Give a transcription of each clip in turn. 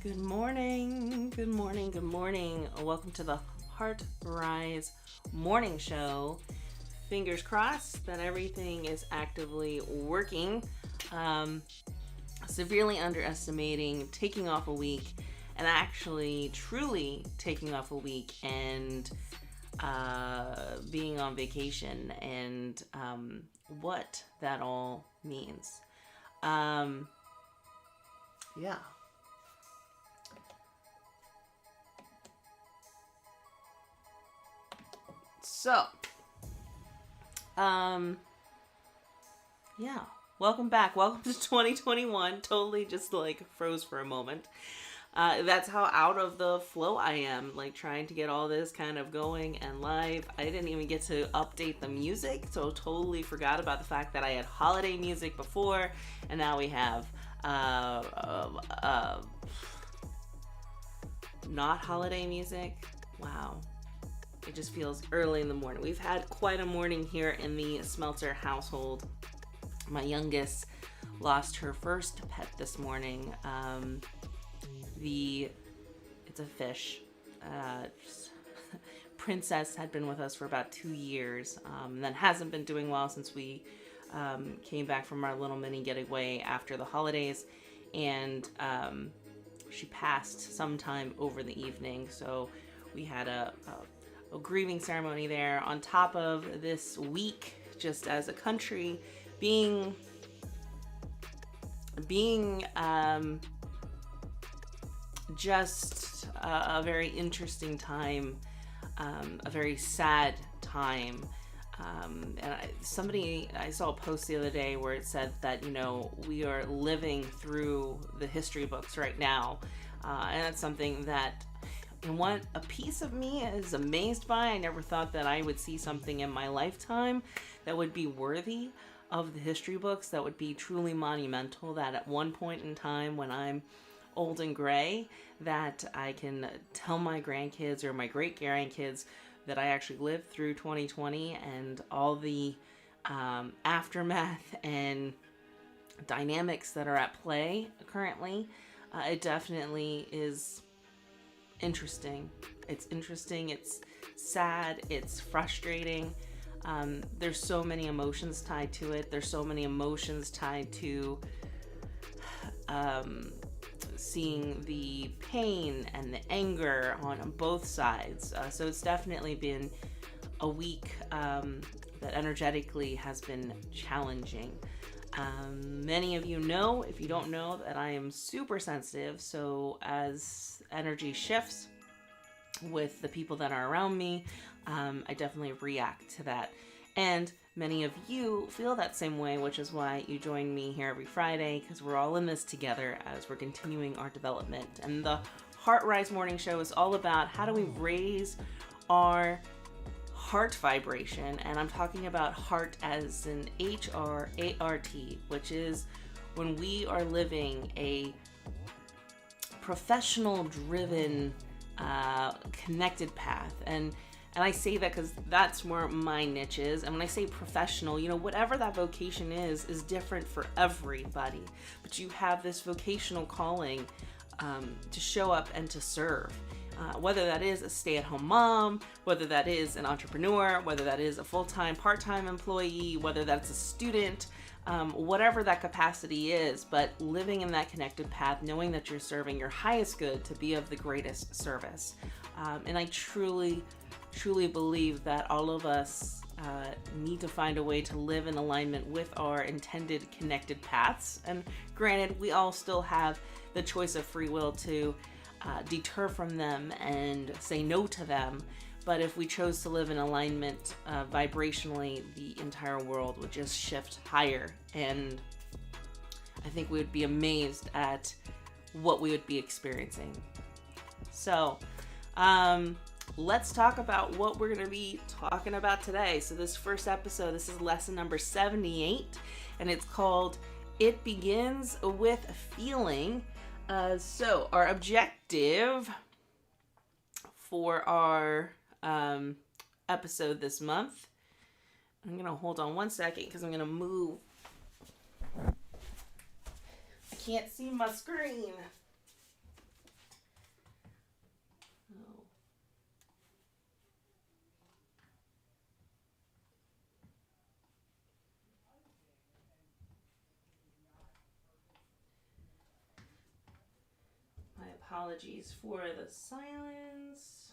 Good morning, good morning, good morning. Welcome to the HRart Rise Morning Show. Fingers crossed that everything is actively working. Severely underestimating taking off a week and actually truly taking off a week and being on vacation and what that all means. Yeah. So, yeah, welcome back. Welcome to 2021. Totally just like froze for a moment. That's how out of the flow I am, like trying to get all this kind of going and live. I didn't even get to update the music, so totally forgot about the fact that I had holiday music before, and now we have not holiday music. Wow. It just feels early in the morning. We've had quite a morning here in the Smelter household. My youngest lost her first pet this morning. It's a fish. Princess had been with us for about 2 years, and then hasn't been doing well since we came back from our little mini getaway after the holidays, and she passed sometime over the evening. So we had a grieving ceremony there on top of this week, just as a country being just a very interesting time, a very sad time. And I saw a post the other day where it said that, we are living through the history books right now. And that's something that, what a piece of me is amazed by. I never thought that I would see something in my lifetime that would be worthy of the history books, that would be truly monumental, that at one point in time when I'm old and gray, that I can tell my grandkids or my great grandkids that I actually lived through 2020 and all the aftermath and dynamics that are at play currently. It definitely is interesting. It's interesting. It's sad. It's frustrating. There's so many emotions tied to it. There's so many emotions tied to seeing the pain and the anger on both sides. So it's definitely been a week that energetically has been challenging. Many of you know, if you don't know, that I am super sensitive. So as energy shifts with the people that are around me, I definitely react to that. And many of you feel that same way, which is why you join me here every Friday, because we're all in this together as we're continuing our development. And the HRart Rise Morning Show is all about how do we raise our heart vibration, and I'm talking about heart as in HRart, which is when we are living a professional driven connected path. And I say that because that's where my niche is. And when I say professional, whatever that vocation is different for everybody, but you have this vocational calling to show up and to serve. Whether that is a stay-at-home mom, whether that is an entrepreneur, whether that is a full-time, part-time employee, whether that's a student, whatever that capacity is, but living in that connected path, knowing that you're serving your highest good to be of the greatest service. And I truly believe that all of us need to find a way to live in alignment with our intended connected paths. And granted, we all still have the choice of free will to deter from them and say no to them. But if we chose to live in alignment vibrationally, the entire world would just shift higher. And I think we would be amazed at what we would be experiencing. So, let's talk about what we're going to be talking about today. So this first episode, this is lesson number 78, and it's called It Begins with Feeling. So our objective for our episode this month, I'm going to hold on one second because I'm going to move. I can't see my screen. Apologies for the silence.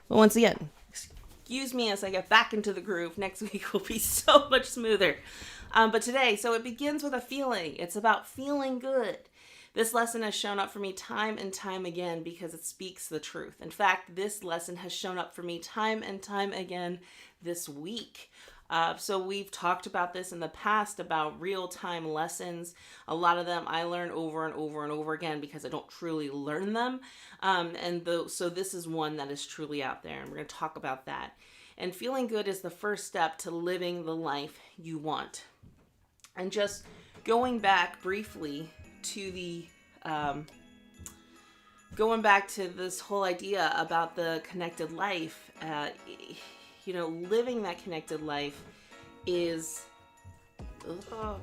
But once again, excuse me as I get back into the groove. Next week will be so much smoother. But today, so it begins with a feeling. It's about feeling good. This lesson has shown up for me time and time again because it speaks the truth. In fact, this lesson has shown up for me time and time again this week. So we've talked about this in the past about real-time lessons. A lot of them I learn over and over and over again because I don't truly learn them. So this is one that is truly out there, and we're going to talk about that. And feeling good is the first step to living the life you want. And just going back briefly to this whole idea about the connected life, living that connected life is, I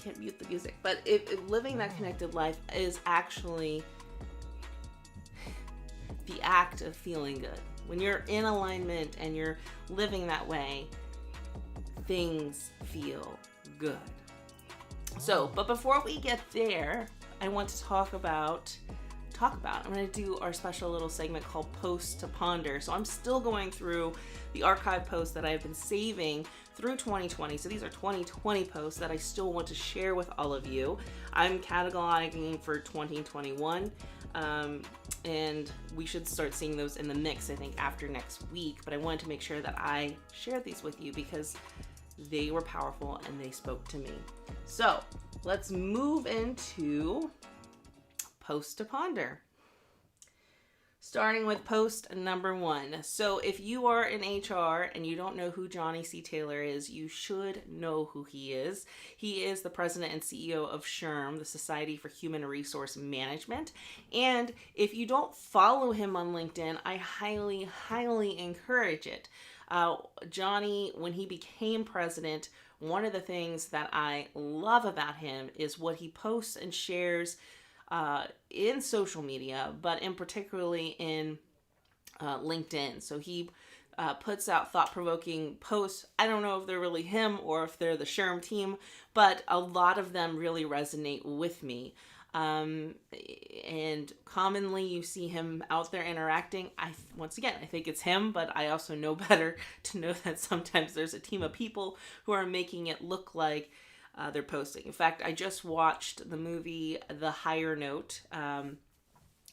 can't mute the music, but living that connected life is actually the act of feeling good. When you're in alignment and you're living that way, things feel good. So, but before we get there, I want to talk about, I'm going to do our special little segment called Post to Ponder. So I'm still going through the archive posts that I've been saving through 2020. So these are 2020 posts that I still want to share with all of you. I'm cataloging for 2021. And we should start seeing those in the mix, I think, after next week. But I wanted to make sure that I shared these with you because they were powerful and they spoke to me. So let's move into Post to Ponder. Starting with post number 1. So if you are in HR and you don't know who Johnny C. Taylor is, you should know who he is. He is the president and CEO of SHRM, the Society for Human Resource Management. And if you don't follow him on LinkedIn, I highly, highly encourage it. Johnny, when he became president, one of the things that I love about him is what he posts and shares in social media, but in particularly in LinkedIn. So he puts out thought-provoking posts. I don't know if they're really him or if they're the SHRM team, but a lot of them really resonate with me. And commonly you see him out there interacting. I think it's him, but I also know better to know that sometimes there's a team of people who are making it look like they're posting. In fact, I just watched the movie The Higher Note, and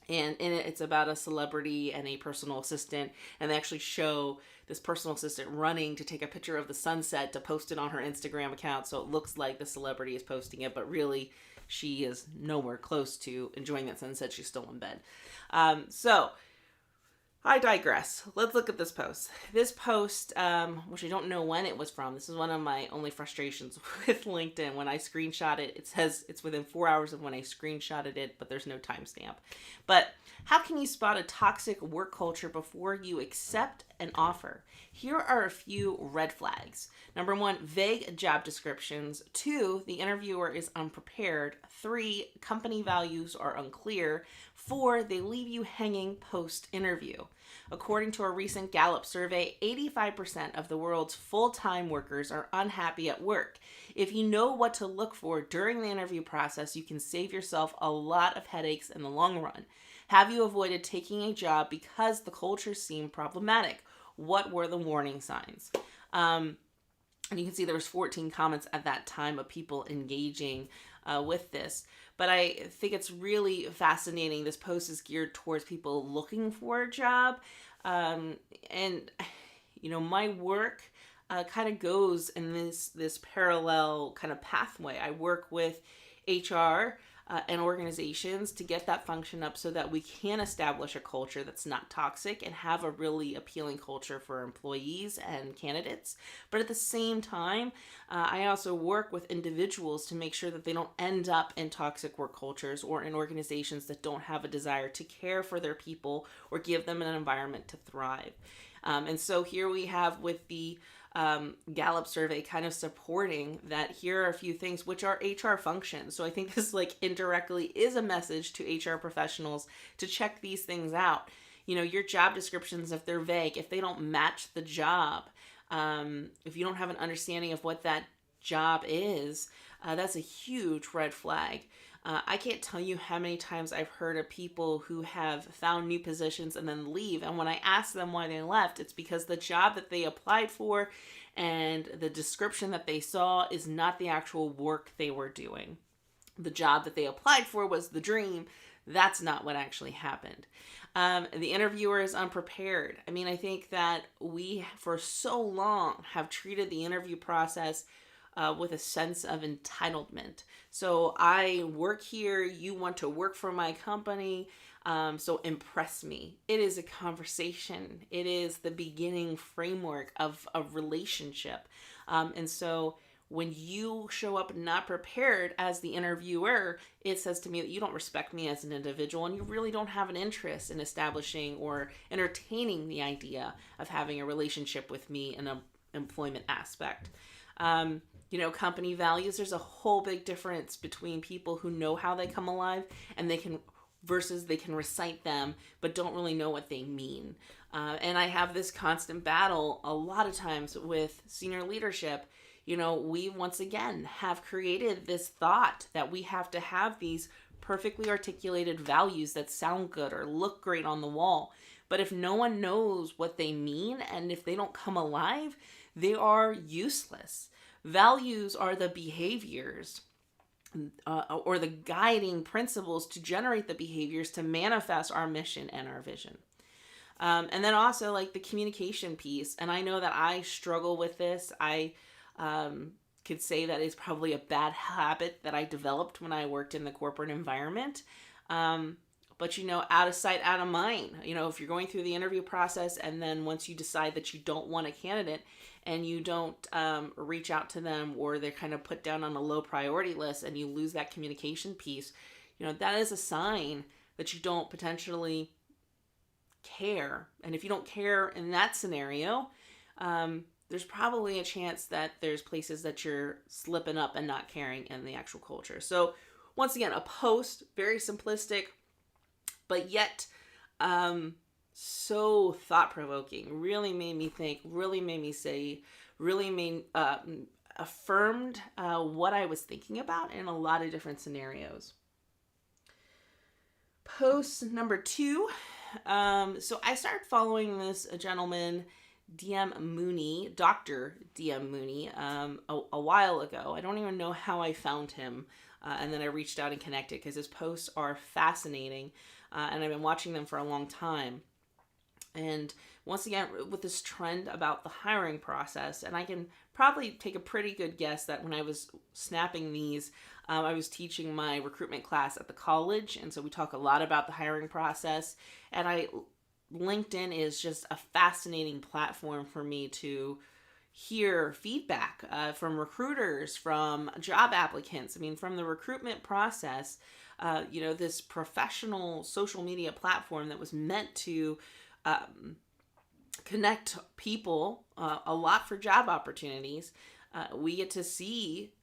in it, it's about a celebrity and a personal assistant, and they actually show this personal assistant running to take a picture of the sunset to post it on her Instagram account, so it looks like the celebrity is posting it, but really she is nowhere close to enjoying that sunset. She's still in bed. So I digress. Let's look at this post. This post, which I don't know when it was from. This is one of my only frustrations with LinkedIn. When I screenshot it, it says it's within 4 hours of when I screenshotted it, but there's no timestamp. But how can you spot a toxic work culture before you accept an offer? Here are a few red flags. Number 1, vague job descriptions. 2, the interviewer is unprepared. 3, company values are unclear. 4, they leave you hanging post-interview. According to a recent Gallup survey, 85% of the world's full-time workers are unhappy at work. If you know what to look for during the interview process, you can save yourself a lot of headaches in the long run. Have you avoided taking a job because the culture seemed problematic? What were the warning signs? And you can see there was 14 comments at that time of people engaging with this. But I think it's really fascinating. This post is geared towards people looking for a job. And, my work kind of goes in this parallel kind of pathway. I work with HR and organizations to get that function up so that we can establish a culture that's not toxic and have a really appealing culture for employees and candidates. But at the same time, I also work with individuals to make sure that they don't end up in toxic work cultures or in organizations that don't have a desire to care for their people or give them an environment to thrive. And so here we have with the Gallup survey kind of supporting that here are a few things which are HR functions. So I think this indirectly is a message to HR professionals to check these things out. Your job descriptions, if they're vague, if they don't match the job, if you don't have an understanding of what that job is, that's a huge red flag. I can't tell you how many times I've heard of people who have found new positions and then leave. And when I ask them why they left, it's because the job that they applied for and the description that they saw is not the actual work they were doing. The job that they applied for was the dream. That's not what actually happened. The interviewer is unprepared. I mean, I think that we, for so long, have treated the interview process with a sense of entitlement. So I work here, you want to work for my company, so impress me. It is a conversation. It is the beginning framework of a relationship. And so when you show up not prepared as the interviewer, it says to me that you don't respect me as an individual and you really don't have an interest in establishing or entertaining the idea of having a relationship with me in an employment aspect. Company values, there's a whole big difference between people who know how they come alive and they can recite them, but don't really know what they mean. And I have this constant battle a lot of times with senior leadership. We once again have created this thought that we have to have these perfectly articulated values that sound good or look great on the wall. But if no one knows what they mean and if they don't come alive, they are useless. Values are the behaviors or the guiding principles to generate the behaviors to manifest our mission and our vision. And then also like the communication piece. And I know that I struggle with this. I could say that it's probably a bad habit that I developed when I worked in the corporate environment. But, out of sight, out of mind. If you're going through the interview process and then once you decide that you don't want a candidate and you don't reach out to them or they're kind of put down on a low priority list and you lose that communication piece, that is a sign that you don't potentially care. And if you don't care in that scenario, there's probably a chance that there's places that you're slipping up and not caring in the actual culture. So once again, a post, very simplistic, but yet so thought-provoking, really made me think, really made me say, really affirmed what I was thinking about in a lot of different scenarios. Post number 2. So I started following this gentleman, Dr. DM Mooney, a while ago. I don't even know how I found him. And then I reached out and connected because his posts are fascinating. And I've been watching them for a long time. And once again, with this trend about the hiring process, and I can probably take a pretty good guess that when I was snapping these, I was teaching my recruitment class at the college. And so we talk a lot about the hiring process. And LinkedIn is just a fascinating platform for me to hear feedback from recruiters, from job applicants. I mean, from the recruitment process, this professional social media platform that was meant to connect people a lot for job opportunities. We get to see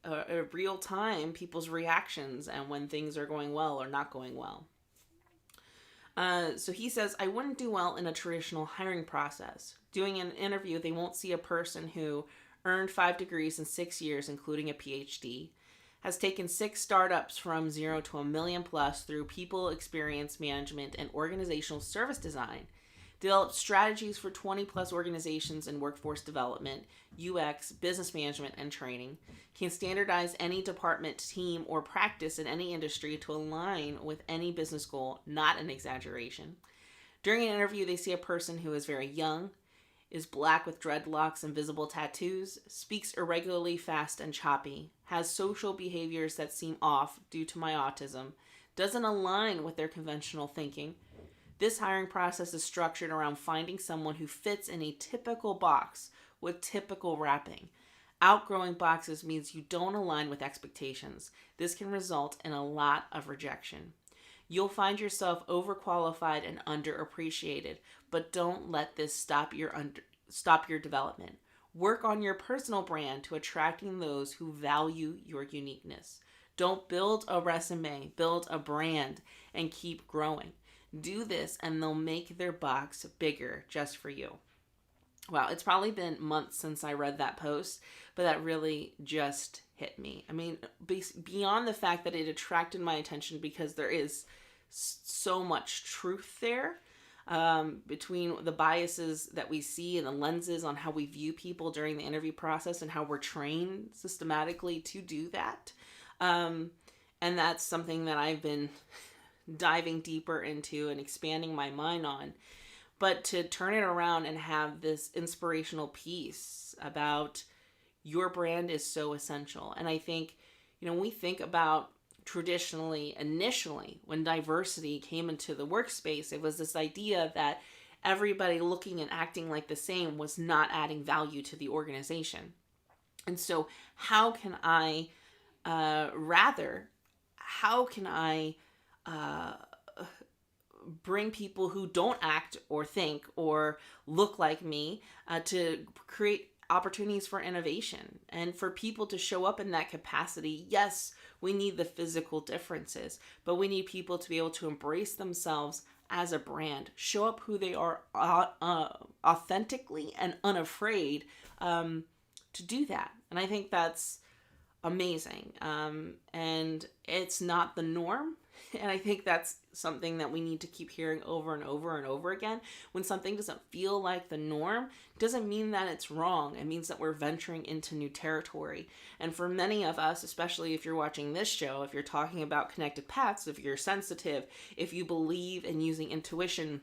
real time people's reactions and when things are going well or not going well. So he says, I wouldn't do well in a traditional hiring process. Doing an interview, they won't see a person who earned 5 degrees in 6 years, including a PhD, has taken 6 startups from 0 to $1 million plus through people experience management and organizational service design, developed strategies for 20 plus organizations in workforce development, UX, business management, and training, can standardize any department, team, or practice in any industry to align with any business goal, not an exaggeration. During an interview, they see a person who is very young, is black with dreadlocks and visible tattoos, speaks irregularly fast and choppy, has social behaviors that seem off due to my autism, doesn't align with their conventional thinking. This hiring process is structured around finding someone who fits in a typical box with typical wrapping. Outgrowing boxes means you don't align with expectations. This can result in a lot of rejection. You'll find yourself overqualified and underappreciated, but don't let this stop your development. Work on your personal brand to attracting those who value your uniqueness. Don't build a resume, build a brand and keep growing. Do this and they'll make their box bigger just for you. Wow, it's probably been months since I read that post, but that really just hit me. I mean, beyond the fact that it attracted my attention because there is so much truth there, between the biases that we see and the lenses on how we view people during the interview process and how we're trained systematically to do that. And that's something that I've been diving deeper into and expanding my mind on. But to turn it around and have this inspirational piece about your brand is so essential. And I think, when we think about traditionally, initially, when diversity came into the workspace, it was this idea that everybody looking and acting like the same was not adding value to the organization. And so how can I bring people who don't act or think or look like me to create opportunities for innovation and for people to show up in that capacity? Yes, we need the physical differences, but we need people to be able to embrace themselves as a brand, show up who they are authentically and unafraid to do that. And I think that's amazing. And it's not the norm. And I think that's something that we need to keep hearing over and over and over again. When something doesn't feel like the norm, doesn't mean that it's wrong. It means that we're venturing into new territory. And for many of us, especially if you're watching this show, if you're talking about connected paths, if you're sensitive, if you believe in using intuition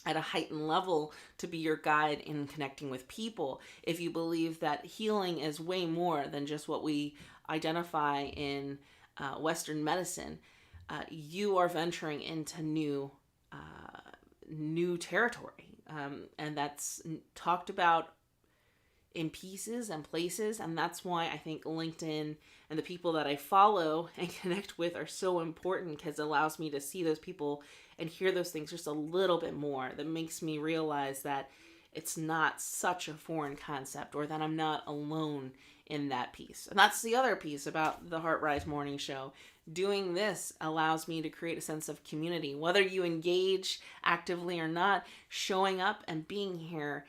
at a heightened level to be your guide in connecting with people, if you believe that healing is way more than just what we identify in Western medicine, you are venturing into new territory, and that's talked about in pieces and places. And that's why I think LinkedIn and the people that I follow and connect with are so important, because it allows me to see those people and hear those things just a little bit more. That makes me realize that it's not such a foreign concept, or that I'm not alone in that piece. And that's the other piece about the HRart Rise Morning Show. Doing this allows me to create a sense of community, whether you engage actively or not. Showing up and being here,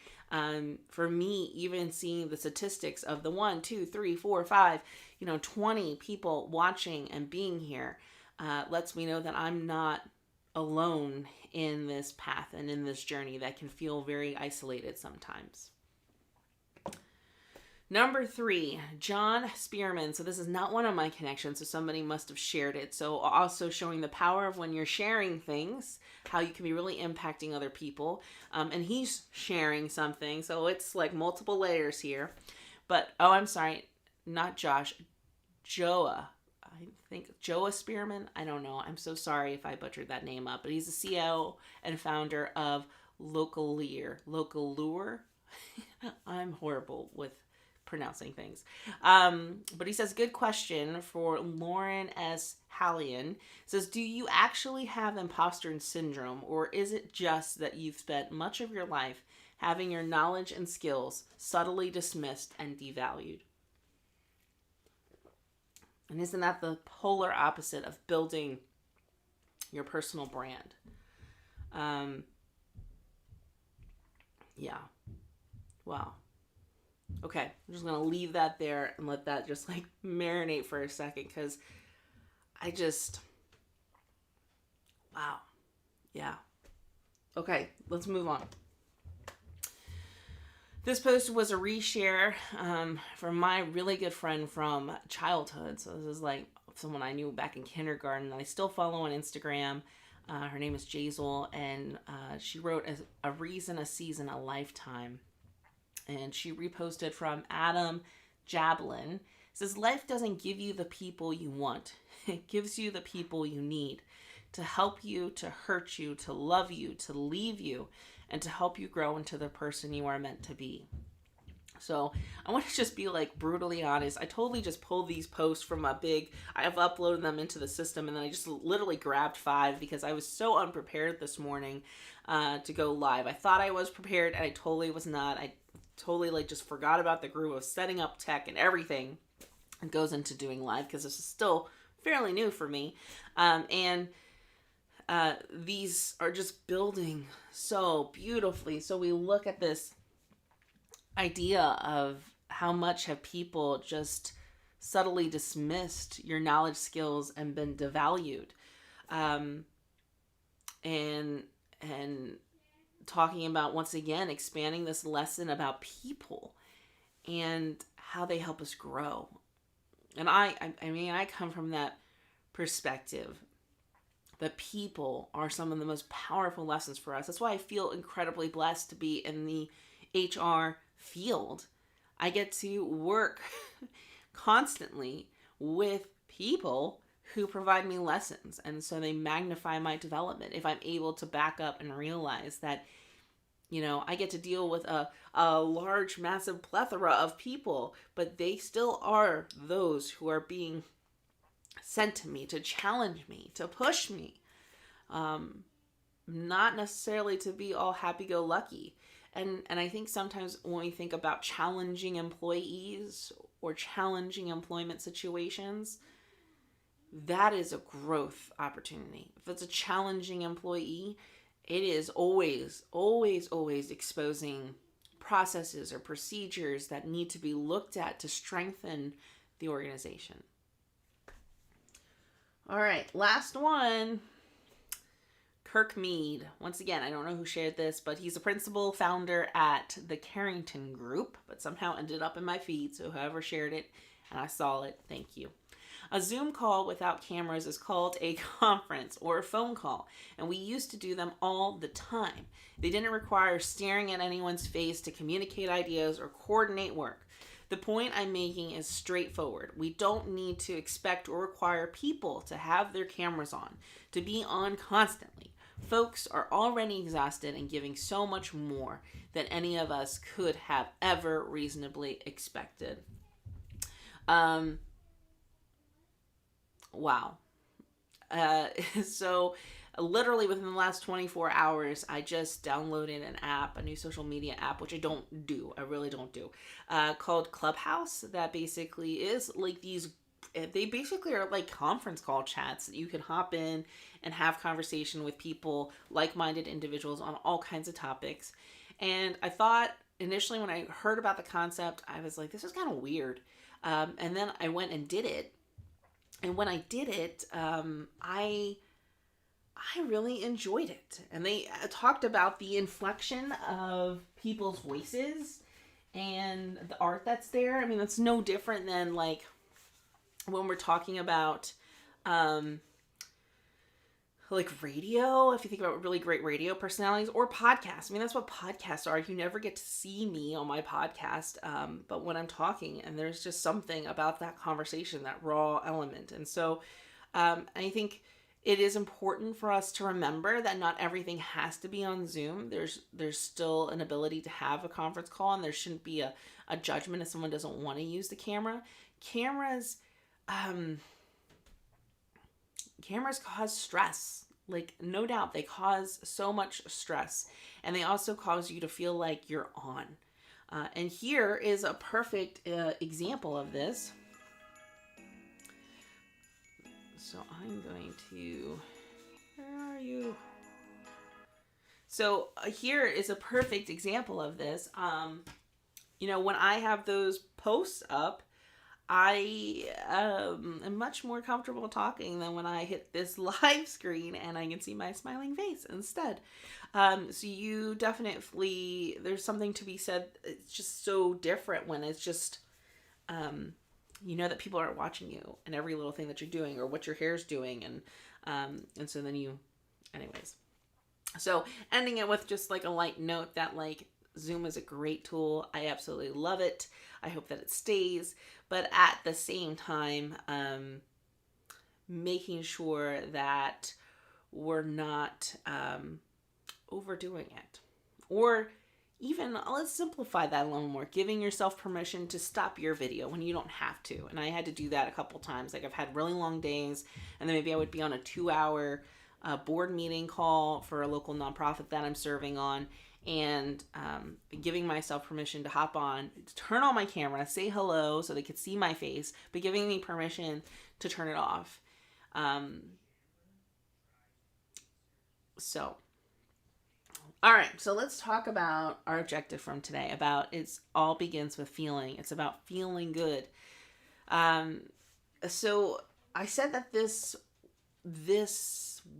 for me, even seeing the statistics of the 1, 2, 3, 4, 5, 20 people watching and being here, lets me know that I'm not alone in this path and in this journey that can feel very isolated sometimes. Number 3, John Spearman. So this is not one of my connections, so somebody must have shared it. So also showing the power of when you're sharing things, how you can be really impacting other people. And he's sharing something, so it's like multiple layers here. But, I'm sorry, not Josh, Joa. I think Joa Spearman. I don't know. I'm so sorry if I butchered that name up. But he's the CEO and founder of Local Lure. I'm horrible with pronouncing things. But he says, good question for Lauren S. Hallian. Says, do you actually have imposter syndrome, or is it just that you've spent much of your life having your knowledge and skills subtly dismissed and devalued? And isn't that the polar opposite of building your personal brand? Yeah. Wow. Okay, I'm just going to leave that there and let that just marinate for a second, because wow. Yeah. Okay, let's move on. This post was a reshare from my really good friend from childhood. So this is someone I knew back in kindergarten that I still follow on Instagram. Her name is Jazel, and she wrote a reason, a season, a lifetime. And she reposted from Adam Jablin. It says, life doesn't give you the people you want. It gives you the people you need to help you, to hurt you, to love you, to leave you, and to help you grow into the person you are meant to be. So I want to just be brutally honest. I totally just pulled these posts from I have uploaded them into the system, and then I just literally grabbed 5 because I was so unprepared this morning to go live. I thought I was prepared, and I totally was not. I totally just forgot about the groove of setting up tech and everything that goes into doing live, because this is still fairly new for me. And these are just building so beautifully. So we look at this idea of how much have people just subtly dismissed your knowledge, skills, and been devalued. Um, and and talking about, once again, expanding this lesson about people and how they help us grow. And I mean, I come from that perspective. The people are some of the most powerful lessons for us. That's why I feel incredibly blessed to be in the HR field. I get to work constantly with people who provide me lessons. And so they magnify my development. If I'm able to back up and realize that, I get to deal with a large, massive plethora of people, but they still are those who are being sent to me to challenge me, to push me. Not necessarily to be all happy-go-lucky. And I think sometimes when we think about challenging employees or challenging employment situations, that is a growth opportunity. If it's a challenging employee, it is always, always, always exposing processes or procedures that need to be looked at to strengthen the organization. All right, last one. Kirk Meade. Once again, I don't know who shared this, but he's a principal founder at the Carrington Group, but somehow ended up in my feed. So whoever shared it and I saw it, thank you. A Zoom call without cameras is called a conference or a phone call, and we used to do them all the time. They didn't require staring at anyone's face to communicate ideas or coordinate work. The point I'm making is straightforward. We don't need to expect or require people to have their cameras on, to be on constantly. Folks are already exhausted and giving so much more than any of us could have ever reasonably expected. Wow. So literally within the last 24 hours, I just downloaded an app, a new social media app, which I don't do. I really don't do, called Clubhouse, that basically is like they basically are like conference call chats that you can hop in and have conversation with people, like-minded individuals on all kinds of topics. And I thought initially when I heard about the concept, I was like, this is kind of weird. And then I went and did it. And when I did it, I really enjoyed it. And they talked about the inflection of people's voices and the art that's there. I mean, that's no different than like when we're talking about like radio, if you think about really great radio personalities, or podcasts. I mean, that's what podcasts are. You never get to see me on my podcast, but when I'm talking, and there's just something about that conversation, that raw element. And so I think it is important for us to remember that not everything has to be on Zoom. There's still an ability to have a conference call, and there shouldn't be a judgment if someone doesn't want to use the camera. Cameras cause stress. Like, no doubt, they cause so much stress. And they also cause you to feel like you're on. And here is a perfect example of this. So I'm going to... Where are you? So here is a perfect example of this. When I have those posts up, I am much more comfortable talking than when I hit this live screen and I can see my smiling face instead. So you definitely, there's something to be said. It's just so different when it's just, that people aren't watching you and every little thing that you're doing or what your hair's doing. And so then anyways. So ending it with just like a light note that like Zoom is a great tool. I absolutely love it. I hope that it stays. But at the same time, making sure that we're not overdoing it. Or even, let's simplify that a little more. Giving yourself permission to stop your video when you don't have to. And I had to do that a couple times. Like, I've had really long days, and then maybe I would be on a 2-hour board meeting call for a local nonprofit that I'm serving on. And giving myself permission to hop on, to turn on my camera, say hello so they could see my face, but giving me permission to turn it off. So All right, so let's talk about our objective from today. About it's all begins with feeling. It's about feeling good. Um, so I said that this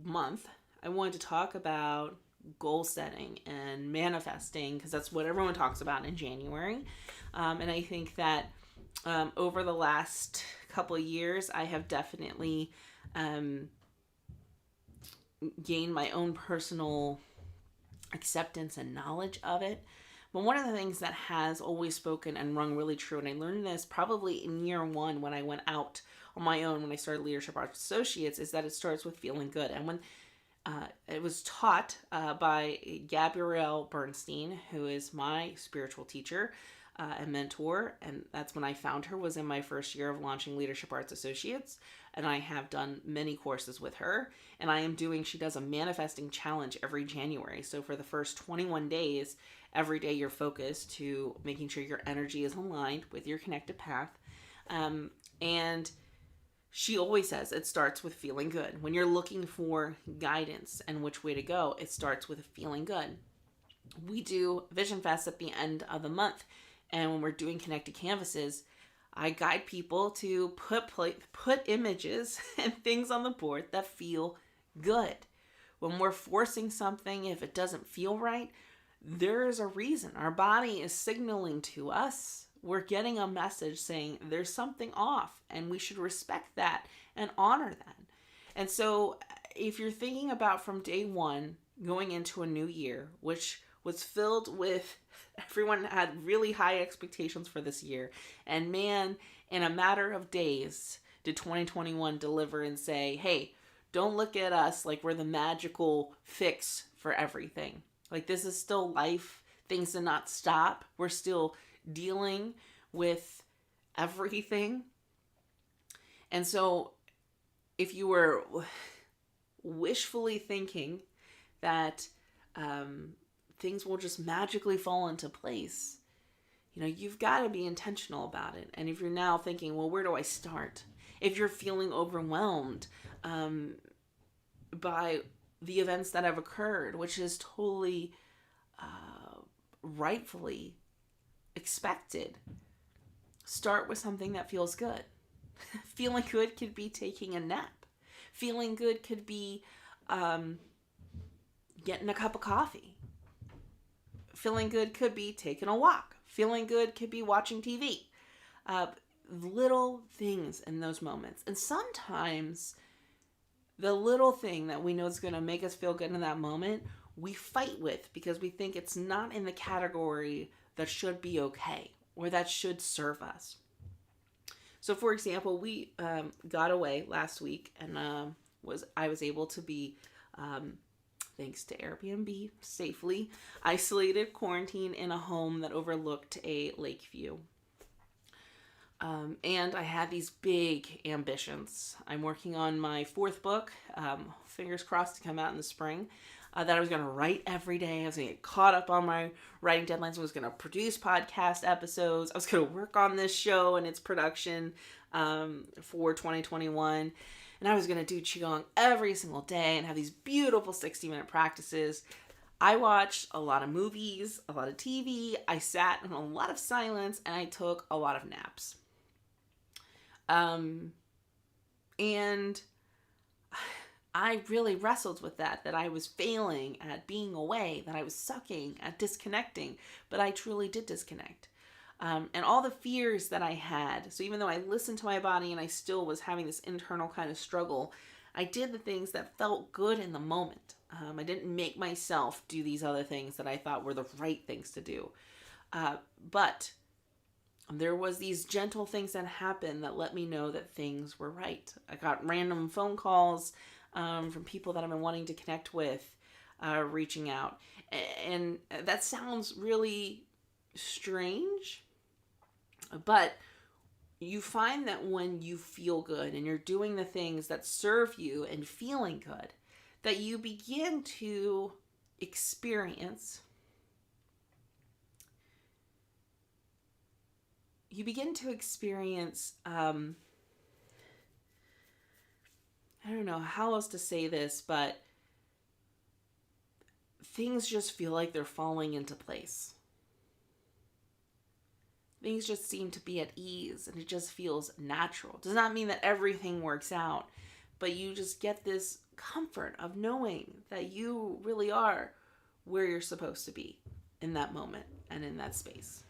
month I wanted to talk about goal setting and manifesting because that's what everyone talks about in January. And I think that over the last couple of years, I have definitely gained my own personal acceptance and knowledge of it. But one of the things that has always spoken and rung really true, and I learned this probably in year one when I went out on my own when I started HRart Associates, is that it starts with feeling good. And when it was taught by Gabrielle Bernstein, who is my spiritual teacher and mentor, and that's when I found her, was in my first year of launching Leadership Arts Associates, and I have done many courses with her, and she does a manifesting challenge every January. So for the first 21 days, every day you're focused to making sure your energy is aligned with your connected path, and she always says it starts with feeling good. When you're looking for guidance and which way to go, it starts with feeling good. We do Vision Fest at the end of the month, and when we're doing connected canvases, I guide people to put images and things on the board that feel good. When we're forcing something, if it doesn't feel right, there is a reason. Our body is signaling to us. We're getting a message saying there's something off, and we should respect that and honor that. And so if you're thinking about from day one going into a new year, which was filled with, everyone had really high expectations for this year. And man, in a matter of days, did 2021 deliver and say, hey, don't look at us like we're the magical fix for everything. Like, this is still life. Things did not stop. We're still dealing with everything. And so if you were wishfully thinking that things will just magically fall into place, you've got to be intentional about it. And if you're now thinking, well, where do I start? If you're feeling overwhelmed by the events that have occurred, which is totally rightfully expected, start with something that feels good. Feeling good could be taking a nap. Feeling good could be getting a cup of coffee. Feeling good could be taking a walk. Feeling good could be watching TV. Little things in those moments. And sometimes the little thing that we know is going to make us feel good in that moment, we fight with because we think it's not in the category that should be okay or that should serve us. So for example, we got away last week, and I was able to be, thanks to Airbnb, safely isolated, quarantined in a home that overlooked a lake view. And I had these big ambitions. I'm working on my 4th book, fingers crossed to come out in the spring, that I was going to write every day. I was going to get caught up on my writing deadlines. I was going to produce podcast episodes. I was going to work on this show and its production for 2021. And I was going to do Qigong every single day and have these beautiful 60-minute practices. I watched a lot of movies, a lot of TV. I sat in a lot of silence, and I took a lot of naps. And I really wrestled with that I was failing at being away, that I was sucking at disconnecting, but I truly did disconnect. And all the fears that I had, so even though I listened to my body and I still was having this internal kind of struggle, I did the things that felt good in the moment. I didn't make myself do these other things that I thought were the right things to do. But there was these gentle things that happened that let me know that things were right. I got random phone calls from people that I've been wanting to connect with, reaching out. And that sounds really strange, but you find that when you feel good and you're doing the things that serve you and feeling good, that you begin to experience I don't know how else to say this, but things just feel like they're falling into place. Things just seem to be at ease and it just feels natural. Does not mean that everything works out, but you just get this comfort of knowing that you really are where you're supposed to be in that moment and in that space.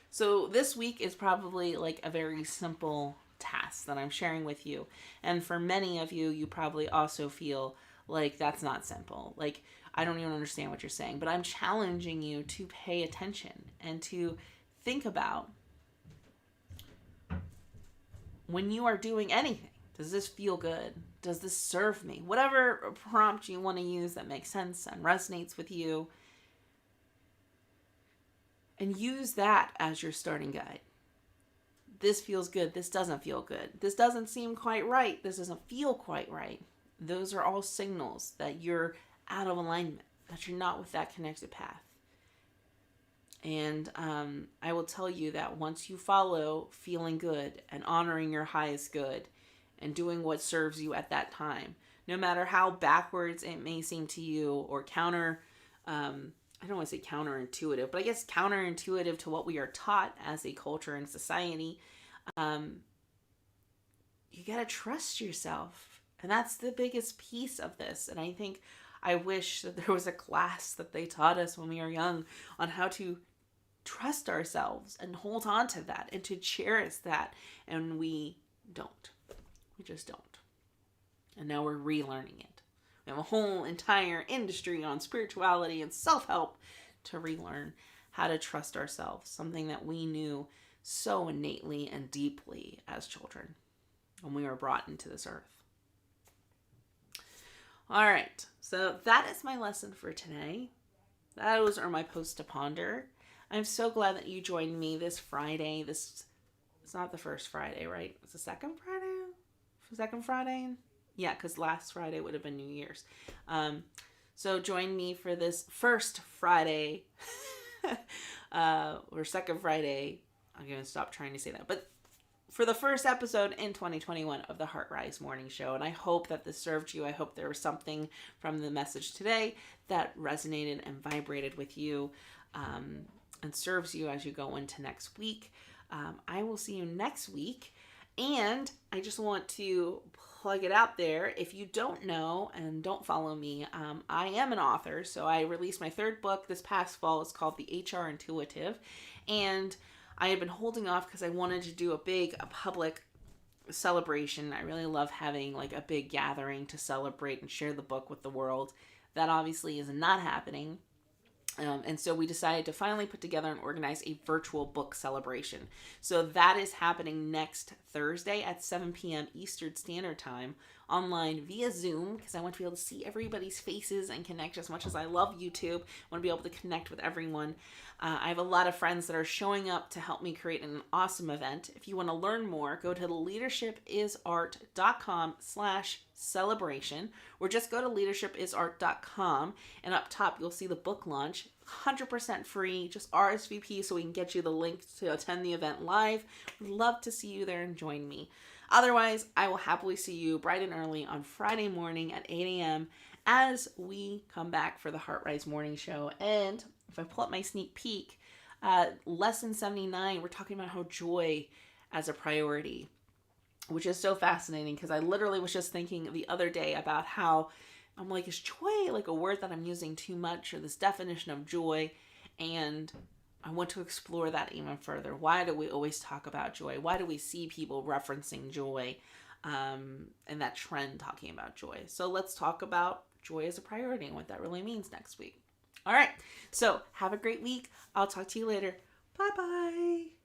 So this week is probably like a very simple task that I'm sharing with you. And for many of you, you probably also feel like that's not simple. Like, I don't even understand what you're saying, but I'm challenging you to pay attention and to think about when you are doing anything. Does this feel good? Does this serve me? Whatever prompt you want to use that makes sense and resonates with you. And use that as your starting guide. This feels good. This doesn't feel good. This doesn't seem quite right. This doesn't feel quite right. Those are all signals that you're out of alignment, that you're not with that connected path. And I will tell you that once you follow feeling good and honoring your highest good and doing what serves you at that time, no matter how backwards it may seem to you or I don't want to say counterintuitive, but I guess counterintuitive to what we are taught as a culture and society, you got to trust yourself. And that's the biggest piece of this. And I wish that there was a class that they taught us when we were young on how to trust ourselves and hold on to that and to cherish that. And we don't. We just don't. And now we're relearning it. We have a whole entire industry on spirituality and self-help to relearn how to trust ourselves, something that we knew so innately and deeply as children when we were brought into this earth. All right, so that is my lesson for today. Those are my posts to ponder. I'm so glad that you joined me this Friday. It's not the first Friday, right? It's the second Friday? Second Friday? Yeah, because last Friday would have been New Year's. So join me for this first Friday, or second Friday. I'm going to stop trying to say that. But for the first episode in 2021 of the HRart Rise Morning Show. And I hope that this served you. I hope there was something from the message today that resonated and vibrated with you, and serves you as you go into next week. I will see you next week. And I just want to plug it out there. If you don't know and don't follow me, I am an author. So I released my third book this past fall. It's called The HR Intuitive. And I had been holding off because I wanted to do a public celebration. I really love having like a big gathering to celebrate and share the book with the world. That obviously is not happening. And so we decided to finally put together and organize a virtual book celebration. So that is happening next Thursday at 7 p.m. Eastern Standard Time, online via Zoom, because I want to be able to see everybody's faces and connect. As much as I love YouTube, I want to be able to connect with everyone. I have a lot of friends that are showing up to help me create an awesome event. If you want to learn more, go to leadershipisart.com/celebration, or just go to leadershipisart.com, and up top you'll see the book launch. 100% free. Just RSVP so we can get you the link to attend the event live. Would love to see you there and join me. Otherwise, I will happily see you bright and early on Friday morning at 8 a.m. as we come back for the HRart Rise Morning Show. And if I pull up my sneak peek, lesson 79, we're talking about how joy as a priority, which is so fascinating because I literally was just thinking the other day about how I'm like, is joy like a word that I'm using too much, or this definition of joy? And I want to explore that even further. Why do we always talk about joy? Why do we see people referencing joy, and that trend talking about joy? So let's talk about joy as a priority and what that really means next week. All right. So have a great week. I'll talk to you later. Bye-bye.